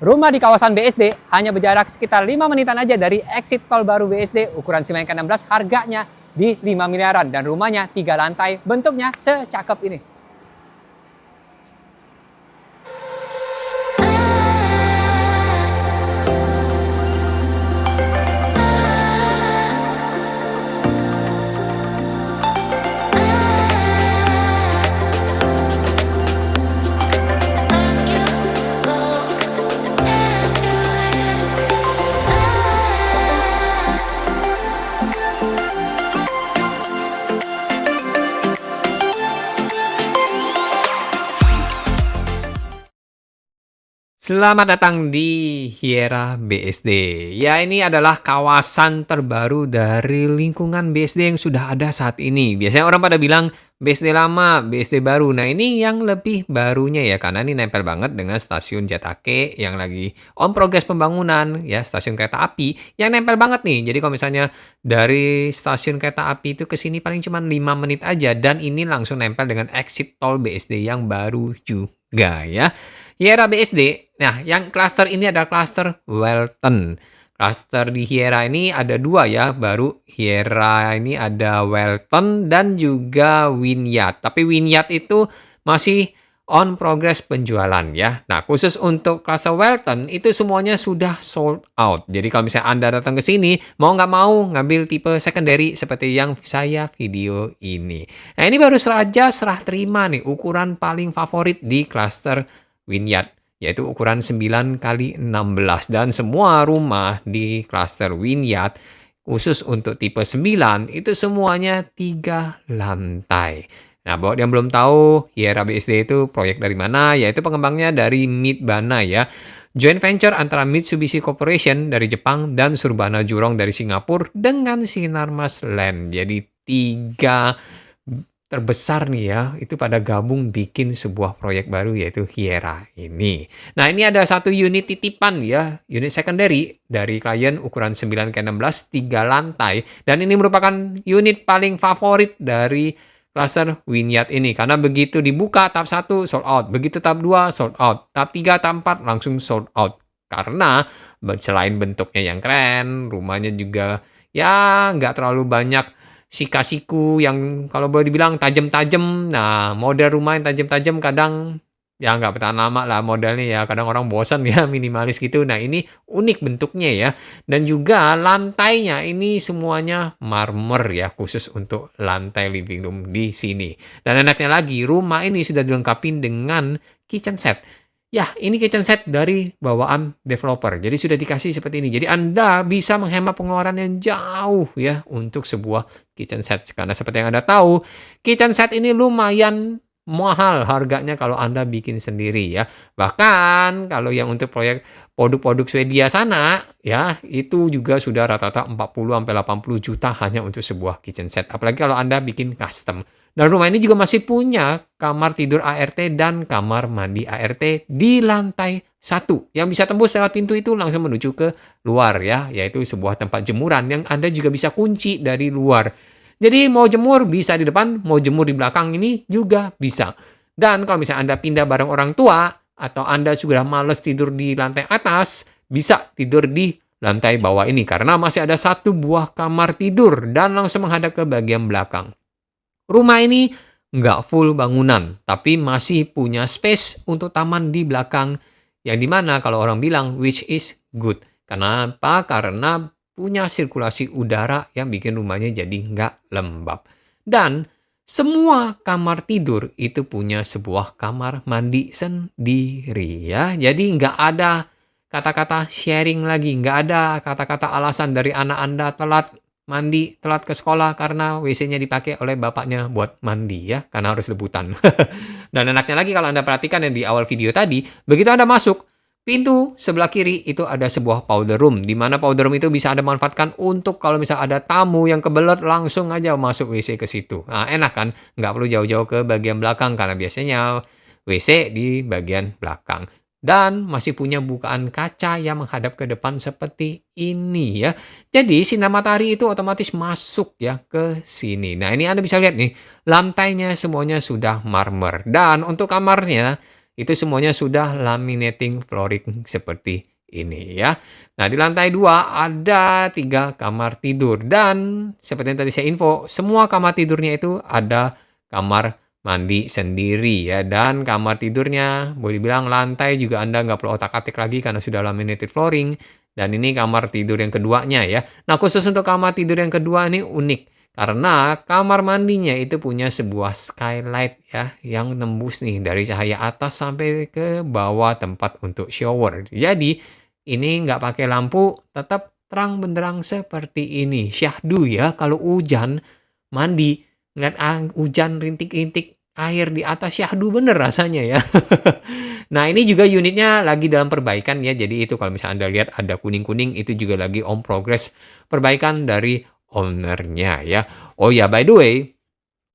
Rumah di kawasan BSD hanya berjarak sekitar 5 menitan aja dari exit tol baru BSD ukuran Semenkah 16, harganya di 5 miliaran dan rumahnya 3 lantai, bentuknya secakep ini. Selamat datang di Hiera BSD. Ya, ini adalah kawasan terbaru dari lingkungan BSD yang sudah ada saat ini. Biasanya orang pada bilang BSD lama, BSD baru. Nah, ini yang lebih barunya ya, karena ini nempel banget dengan stasiun Jatake yang lagi on progress pembangunan, ya, stasiun kereta api yang nempel banget nih. Jadi kalau misalnya dari stasiun kereta api itu ke sini paling cuma 5 menit aja, dan ini langsung nempel dengan exit tol BSD yang baru juga ya. Hiera BSD, nah yang klaster ini adalah klaster Welton. Klaster di Hiera ini ada 2 ya, baru Hiera ini ada Welton dan juga Wynyard. Tapi Wynyard itu masih on progress penjualan ya. Nah, khusus untuk klaster Welton itu semuanya sudah sold out. Jadi kalau misalnya Anda datang ke sini, mau nggak mau ngambil tipe secondary seperti yang saya video ini. Nah, ini baru saja serah terima nih, ukuran paling favorit di klaster Wynyard, yaitu ukuran 9 kali 16, dan semua rumah di klaster Wynyard khusus untuk tipe 9 itu semuanya 3 lantai. Nah, buat yang belum tahu, Hiera BSD itu proyek dari mana, yaitu pengembangnya dari Midbana ya. Joint venture antara Mitsubishi Corporation dari Jepang dan Surbana Jurong dari Singapura dengan Sinarmas Land. Jadi 3 terbesar nih ya, itu pada gabung bikin sebuah proyek baru yaitu Hiera ini. Nah, ini ada satu unit titipan ya, unit secondary dari klien ukuran 9 ke 16, 3 lantai. Dan ini merupakan unit paling favorit dari cluster Wynyard ini. Karena begitu dibuka tahap 1 sold out, begitu tahap 2 sold out, tahap 3, tahap 4 langsung sold out. Karena selain bentuknya yang keren, rumahnya juga ya nggak terlalu banyak sika-siku yang kalau boleh dibilang tajam-tajam. Nah, model rumah yang tajam-tajam kadang ya nggak bertahan lama lah modelnya ya. Kadang orang bosan ya minimalis gitu. Nah, ini unik bentuknya ya. Dan juga lantainya ini semuanya marmer ya, khusus untuk lantai living room di sini. Dan enaknya lagi, rumah ini sudah dilengkapi dengan kitchen set. Ya, ini kitchen set dari bawaan developer. Jadi sudah dikasih seperti ini. Jadi Anda bisa menghemat pengeluaran yang jauh ya untuk sebuah kitchen set. Karena seperti yang Anda tahu, kitchen set ini lumayan mahal harganya kalau Anda bikin sendiri ya. Bahkan kalau yang untuk proyek produk-produk Swedia sana ya, itu juga sudah rata-rata 40 sampai 80 juta hanya untuk sebuah kitchen set. Apalagi kalau Anda bikin custom. Dan rumah ini juga masih punya kamar tidur ART dan kamar mandi ART di lantai 1. Yang bisa tembus lewat pintu itu langsung menuju ke luar ya, yaitu sebuah tempat jemuran yang Anda juga bisa kunci dari luar. Jadi mau jemur bisa di depan, mau jemur di belakang ini juga bisa. Dan kalau misalnya Anda pindah bareng orang tua, atau Anda sudah males tidur di lantai atas, bisa tidur di lantai bawah ini. Karena masih ada 1 buah kamar tidur dan langsung menghadap ke bagian belakang. Rumah ini nggak full bangunan, tapi masih punya space untuk taman di belakang, yang dimana kalau orang bilang which is good. Kenapa? Karena punya sirkulasi udara yang bikin rumahnya jadi nggak lembab. Dan semua kamar tidur itu punya sebuah kamar mandi sendiri ya. Jadi nggak ada kata-kata sharing lagi, nggak ada kata-kata alasan dari anak Anda telat mandi, telat ke sekolah karena WC-nya dipakai oleh bapaknya buat mandi ya, karena harus rebutan. Dan enaknya lagi kalau Anda perhatikan yang di awal video tadi, begitu Anda masuk, pintu sebelah kiri itu ada sebuah powder room, di mana powder room itu bisa Anda manfaatkan untuk kalau misalnya ada tamu yang kebelet langsung aja masuk WC ke situ. Nah, enak kan? Nggak perlu jauh-jauh ke bagian belakang, karena biasanya WC di bagian belakang. Dan masih punya bukaan kaca yang menghadap ke depan seperti ini ya. Jadi sinar matahari itu otomatis masuk ya ke sini. Nah, ini Anda bisa lihat nih, lantainya semuanya sudah marmer. Dan untuk kamarnya Itu semuanya sudah laminating flooring seperti ini ya. Nah, di lantai 2 ada 3 kamar tidur dan seperti yang tadi saya info, semua kamar tidurnya itu ada kamar mandi sendiri ya, dan kamar tidurnya boleh dibilang lantai juga Anda nggak perlu otak-atik lagi karena sudah laminated flooring, dan ini kamar tidur yang keduanya ya. Nah, khusus untuk kamar tidur yang kedua ini unik karena kamar mandinya itu punya sebuah skylight ya yang nembus nih dari cahaya atas sampai ke bawah tempat untuk shower. Jadi ini nggak pakai lampu, tetap terang benderang seperti ini. Syahdu ya, kalau hujan, mandi, ngeliat hujan rintik-rintik air di atas, syahdu bener rasanya ya. Nah, ini juga unitnya lagi dalam perbaikan ya. Jadi itu kalau misalnya Anda lihat ada kuning-kuning, itu juga lagi on progress perbaikan dari ownernya ya. Oh ya, by the way,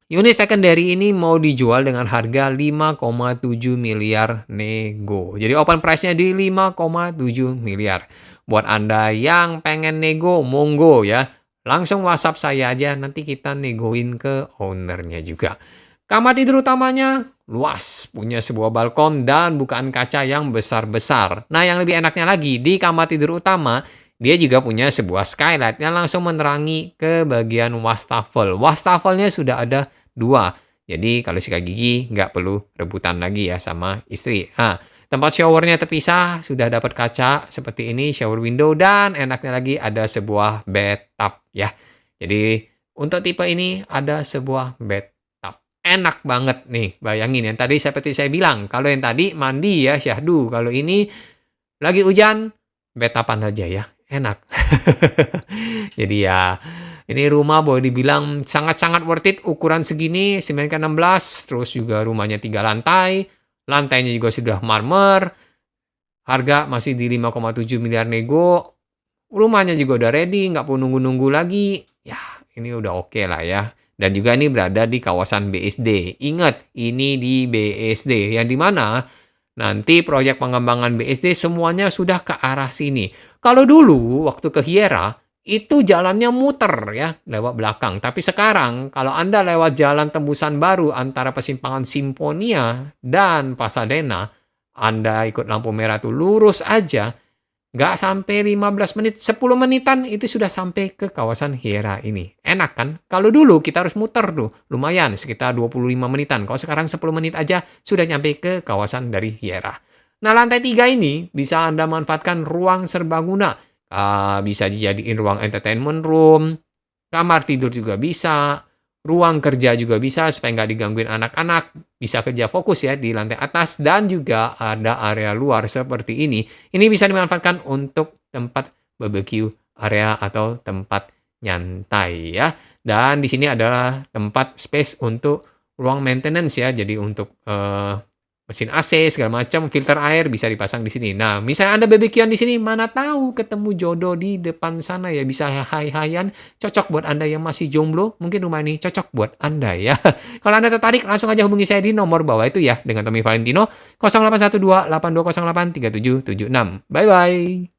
unit secondary ini mau dijual dengan harga 5,7 miliar nego. Jadi open price-nya di 5,7 miliar. Buat Anda yang pengen nego, monggo ya. Langsung WhatsApp saya aja, nanti kita negoin ke ownernya juga. Kamar tidur utamanya luas, punya sebuah balkon dan bukaan kaca yang besar-besar. Nah, yang lebih enaknya lagi, di kamar tidur utama, dia juga punya sebuah skylight yang langsung menerangi ke bagian wastafel. Wastafelnya sudah ada 2. Jadi kalau sikat gigi nggak perlu rebutan lagi ya sama istri. Nah, tempat showernya terpisah, sudah dapat kaca seperti ini, shower window, dan enaknya lagi ada sebuah bathtub ya. Jadi untuk tipe ini ada sebuah bathtub. Enak banget nih, bayangin yang tadi seperti saya bilang, kalau yang tadi mandi ya syahdu, kalau ini lagi hujan, betapan aja ya, enak. Jadi ya, ini rumah boleh dibilang sangat-sangat worth it, ukuran segini, 9x16, terus juga rumahnya 3 lantai, lantainya juga sudah marmer, harga masih di 5,7 miliar nego, rumahnya juga udah ready, nggak perlu nunggu-nunggu lagi, ya ini udah oke lah ya. Dan juga ini berada di kawasan BSD. Ingat, ini di BSD, yang dimana nanti proyek pengembangan BSD semuanya sudah ke arah sini. Kalau dulu waktu ke Hiera itu jalannya muter ya lewat belakang. Tapi sekarang kalau Anda lewat jalan tembusan baru antara persimpangan Simponia dan Pasadena, Anda ikut lampu merah tuh lurus aja, nggak sampai 15 menit, 10 menitan itu sudah sampai ke kawasan Hiera ini. Enak kan? Kalau dulu kita harus muter tuh, lumayan sekitar 25 menitan. Kalau sekarang 10 menit aja sudah nyampe ke kawasan dari Hiera. Nah, lantai 3 ini bisa Anda manfaatkan ruang serbaguna. Bisa dijadiin ruang entertainment room, kamar tidur juga bisa, ruang kerja juga bisa supaya nggak digangguin anak-anak, bisa kerja fokus ya di lantai atas, dan juga ada area luar seperti ini. Ini bisa dimanfaatkan untuk tempat barbecue area atau tempat nyantai ya. Dan di sini adalah tempat space untuk ruang maintenance ya. Jadi untuk mesin AC segala macam, filter air bisa dipasang di sini. Nah, misalnya Anda barbekyuan di sini, mana tahu ketemu jodoh di depan sana ya, bisa hai-haian, cocok buat Anda yang masih jomblo, mungkin rumah ini cocok buat Anda ya. Kalau Anda tertarik, langsung aja hubungi saya di nomor bawah itu ya, dengan Tommy Valentino, 0812 8208 3776. Bye-bye.